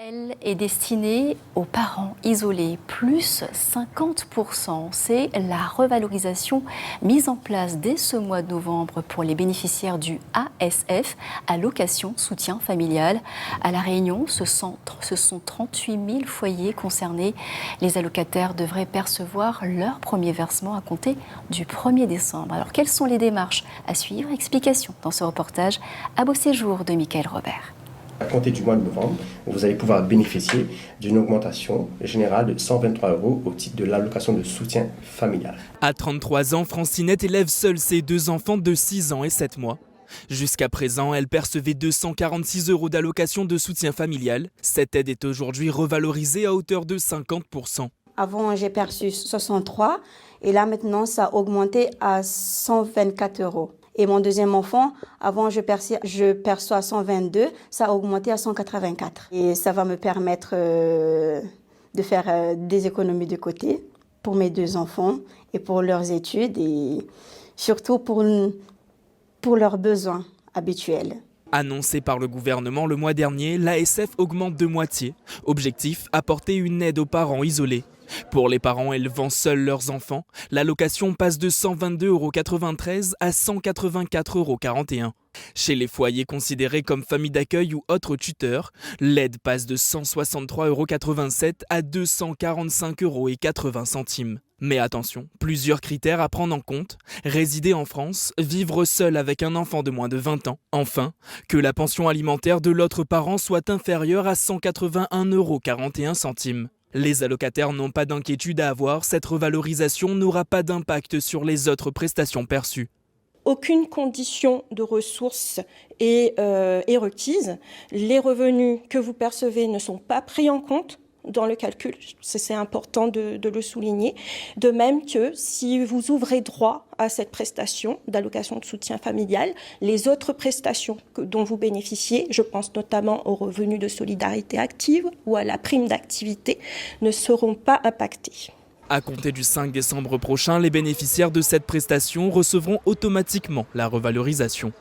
Elle est destinée aux parents isolés, plus 50%. C'est la revalorisation mise en place dès ce mois de novembre pour les bénéficiaires du ASF, allocation soutien familial. À La Réunion, ce sont 38 000 foyers concernés. Les allocataires devraient percevoir leur premier versement à compter du 1er décembre. Alors, quelles sont les démarches à suivre? Explication dans ce reportage à Beau Séjour de Michael Robert. À compter du mois de novembre, vous allez pouvoir bénéficier d'une augmentation générale de 123 € au titre de l'allocation de soutien familial. À 33 ans, Francinette élève seule ses deux enfants de 6 ans et 7 mois. Jusqu'à présent, elle percevait 246 € d'allocation de soutien familial. Cette aide est aujourd'hui revalorisée à hauteur de 50%. Avant, j'ai perçu 63 et là maintenant, ça a augmenté à 124 €. Et mon deuxième enfant, avant je perçois 122, ça a augmenté à 184. Et ça va me permettre de faire des économies de côté pour mes deux enfants et pour leurs études et surtout pour leurs besoins habituels. Annoncé par le gouvernement le mois dernier, l'ASF augmente de moitié. Objectif, apporter une aide aux parents isolés. Pour les parents élevant seuls leurs enfants, l'allocation passe de 122,93 € à 184,41 €. Chez les foyers considérés comme famille d'accueil ou autres tuteurs, l'aide passe de 163,87 € à 245,80 €. Mais attention, plusieurs critères à prendre en compte. Résider en France, vivre seul avec un enfant de moins de 20 ans. Enfin, que la pension alimentaire de l'autre parent soit inférieure à 181,41 €. Les allocataires n'ont pas d'inquiétude à avoir, cette revalorisation n'aura pas d'impact sur les autres prestations perçues. Aucune condition de ressources est requise. Les revenus que vous percevez ne sont pas pris en compte dans le calcul, c'est important de le souligner. De même que si vous ouvrez droit à cette prestation d'allocation de soutien familial, les autres prestations dont vous bénéficiez, je pense notamment aux revenus de solidarité active ou à la prime d'activité, ne seront pas impactés. À compter du 5 décembre prochain, les bénéficiaires de cette prestation recevront automatiquement la revalorisation.